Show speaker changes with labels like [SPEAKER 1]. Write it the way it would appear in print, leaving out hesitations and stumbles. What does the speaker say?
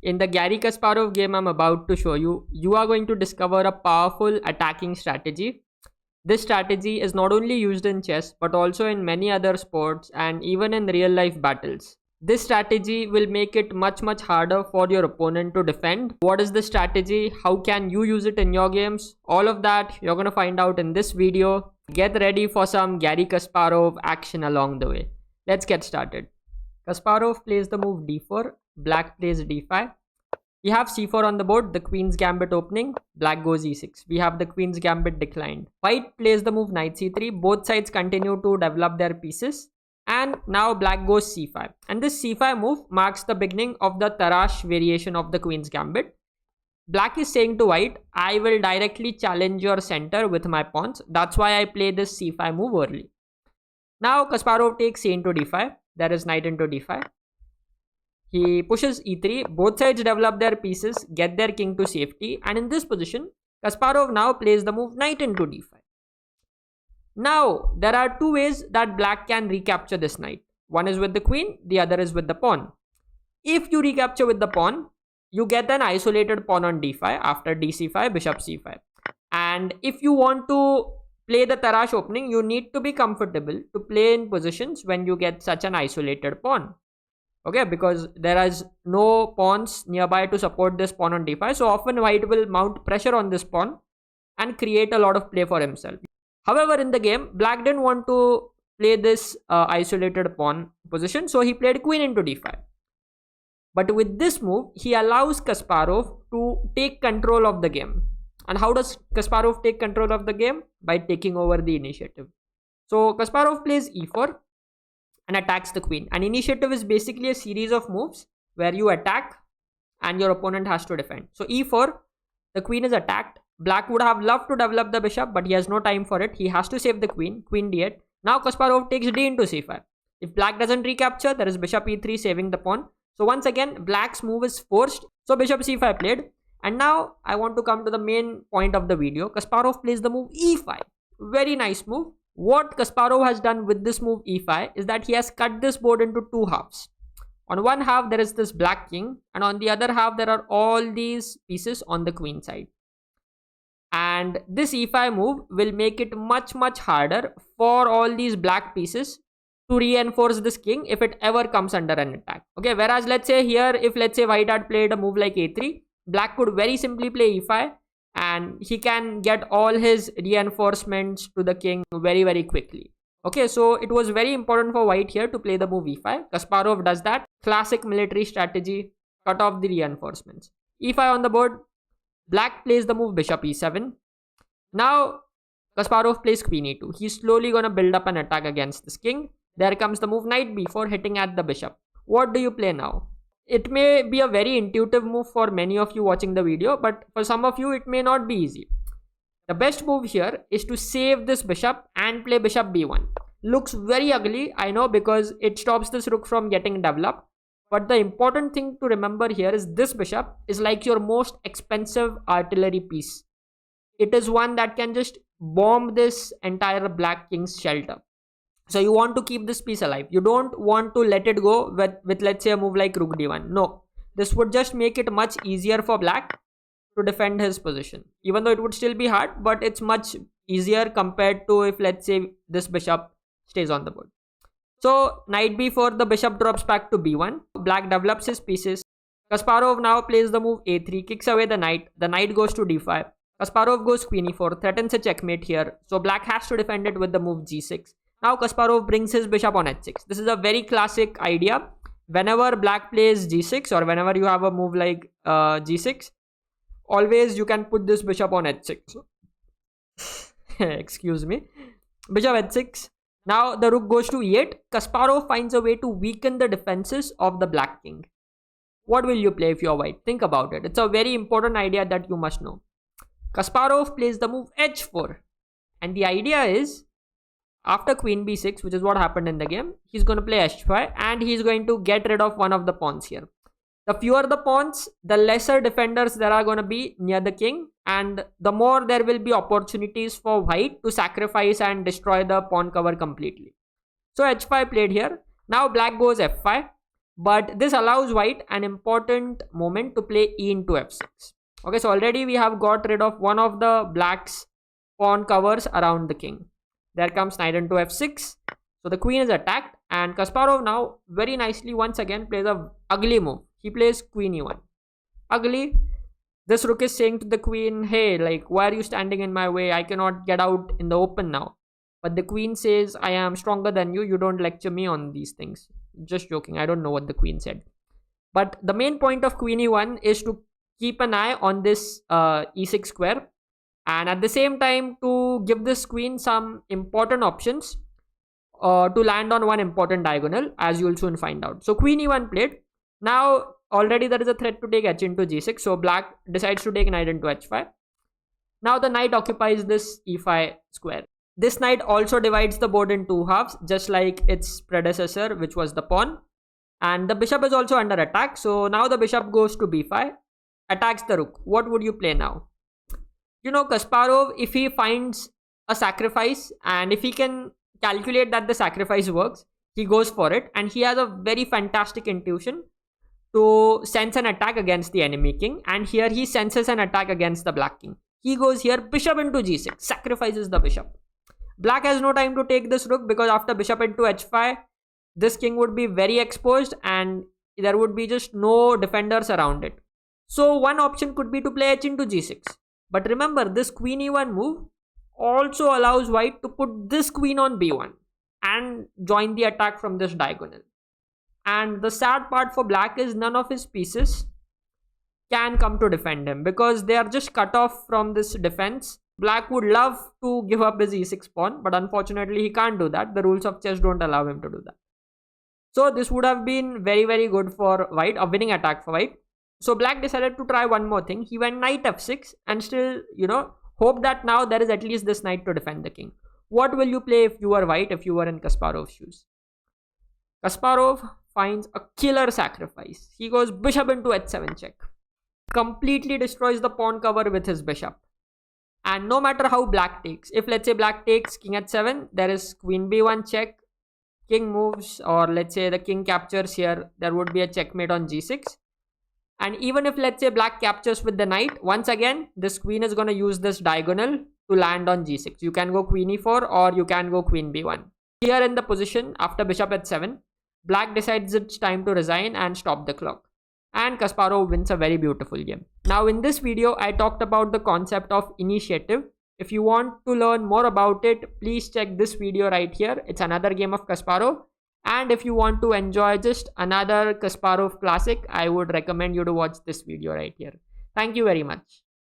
[SPEAKER 1] In the Garry Kasparov game I'm about to show you, you are going to discover a powerful attacking strategy. This strategy is not only used in chess but also in many other sports and even in real life battles. This strategy will make it much harder for your opponent to defend. What is the strategy? How can you use it in your games? All of that you're going to find out in this video. Get ready for some Garry Kasparov action along the way. Let's get started. Kasparov plays the move d4, black plays d5. We have c4 on the board, the queen's gambit opening, black goes e6. We have the queen's gambit declined. White plays the move knight c3, both sides continue to develop their pieces. And now black goes c5. And this c5 move marks the beginning of the Tarrasch variation of the queen's gambit. Black is saying to white, I will directly challenge your center with my pawns. That's why I play this c5 move early. Now Kasparov takes c into d5. There is knight into d5. He pushes e3. Both sides develop their pieces, get their king to safety. And in this position, Kasparov now plays the move knight into d5. Now, there are two ways that black can recapture this knight. One is with the queen, the other is with the pawn. If you recapture with the pawn, you get an isolated pawn on d5 after dc5, bishop c5. And if you want to play the Tarrasch opening, you need to be comfortable to play in positions when you get such an isolated pawn. Okay, because there is no pawns nearby to support this pawn on d5. So often white will mount pressure on this pawn and create a lot of play for himself. However, in the game, black didn't want to play this isolated pawn position. So he played queen into d5. But with this move, he allows Kasparov to take control of the game. And how does Kasparov take control of the game? By taking over the initiative. So Kasparov plays e4 and attacks the queen. An initiative is basically a series of moves where you attack and your opponent has to defend. So e4, the queen is attacked. Black would have loved to develop the bishop, but he has no time for it. He has to save the queen, queen d8. Now Kasparov takes d into c5. If black doesn't recapture, there is bishop e3 saving the pawn. So once again, black's move is forced. So bishop c5 played. And now I want to come to the main point of the video. Kasparov plays the move e5. Very nice move. What Kasparov has done with this move e5 is that he has cut this board into two halves. On one half, there is this black king. And on the other half, there are all these pieces on the queen side. And this e5 move will make it much harder for all these black pieces to reinforce this king if it ever comes under an attack. Okay, whereas let's say here, if let's say white had played a move like a3, black could very simply play e5 and he can get all his reinforcements to the king very quickly. Okay, so it was very important for white here to play the move e5. Kasparov does that. Classic military strategy, cut off the reinforcements. e5 on the board. Black plays the move bishop e7. Now Kasparov plays queen e2. He's slowly going to build up an attack against this king. There comes the move knight b4 hitting at the bishop. What do you play now? It may be a very intuitive move for many of you watching the video, but for some of you it may not be easy. The best move here is to save this bishop and play bishop b1. Looks very ugly, I know, because it stops this rook from getting developed. But the important thing to remember here is this bishop is like your most expensive artillery piece. It is one that can just bomb this entire black king's shelter. So you want to keep this piece alive. You don't want to let it go with let's say a move like rook d1. No, this would just make it much easier for black to defend his position. Even though it would still be hard, but it's much easier compared to if let's say this bishop stays on the board. So knight b4, the bishop drops back to b1. Black develops his pieces. Kasparov now plays the move a3, kicks away the knight. The knight goes to d5. Kasparov goes queen e4, threatens a checkmate here. So black has to defend it with the move g6. Now Kasparov brings his bishop on h6. This is a very classic idea. Whenever black plays g6 or whenever you have a move like g6, always you can put this bishop on h6. Excuse me. Bishop h6. Now the rook goes to e8. Kasparov finds a way to weaken the defenses of the black king. What will you play if you're white? Think about it. It's a very important idea that you must know. Kasparov plays the move h4. And the idea is, after queen b6, which is what happened in the game, he's going to play h5 and he's going to get rid of one of the pawns here. The fewer the pawns, the lesser defenders there are going to be near the king, and the more there will be opportunities for white to sacrifice and destroy the pawn cover completely. So h5 played here. Now black goes f5. But this allows white an important moment to play e into f6. Okay, so already we have got rid of one of the black's pawn covers around the king. There comes knight into f6. So the queen is attacked, and Kasparov now very nicely once again plays a ugly move. He plays queen e1. Ugly. This rook is saying to the queen, hey, like, why are you standing in my way? I cannot get out in the open now. But the queen says, I am stronger than you. You don't lecture me on these things. Just joking. I don't know what the queen said. But the main point of queen e1 is to keep an eye on this e6 square. And at the same time, to give this queen some important options to land on one important diagonal, as you will soon find out. So queen e1 played. Now, already there is a threat to take h into g6. So black decides to take knight into h5. Now the knight occupies this e5 square. This knight also divides the board in two halves, just like its predecessor, which was the pawn. And the bishop is also under attack. So now the bishop goes to b5, attacks the rook. What would you play now? You know, Kasparov, if he finds a sacrifice and if he can calculate that the sacrifice works, he goes for it. And he has a very fantastic intuition to sense an attack against the enemy king. And here he senses an attack against the black king. He goes here, bishop into g6, sacrifices the bishop. Black has no time to take this rook because after bishop into h5, this king would be very exposed and there would be just no defenders around it. So one option could be to play h into g6. But remember, this queen e1 move also allows white to put this queen on b1 and join the attack from this diagonal. And the sad part for black is none of his pieces can come to defend him because they are just cut off from this defense. Black would love to give up his e6 pawn, but unfortunately he can't do that. The rules of chess don't allow him to do that. So this would have been very, very good for white, a winning attack for white. So black decided to try one more thing. He went knight f6 and still, hope that now there is at least this knight to defend the king. What will you play if you were white, if you were in Kasparov's shoes? Kasparov finds a killer sacrifice. He goes bishop into h7 check. Completely destroys the pawn cover with his bishop. And no matter how black takes, if let's say black takes king h7, there is queen b1 check, king moves, or let's say the king captures here, there would be a checkmate on g6. And even if let's say black captures with the knight, once again, this queen is going to use this diagonal to land on g6. You can go queen e4 or you can go queen b1. Here in the position, after bishop h7, black decides it's time to resign and stop the clock. And Kasparov wins a very beautiful game. Now in this video, I talked about the concept of initiative. If you want to learn more about it, please check this video right here. It's another game of Kasparov. And if you want to enjoy just another Kasparov classic, I would recommend you to watch this video right here. Thank you very much.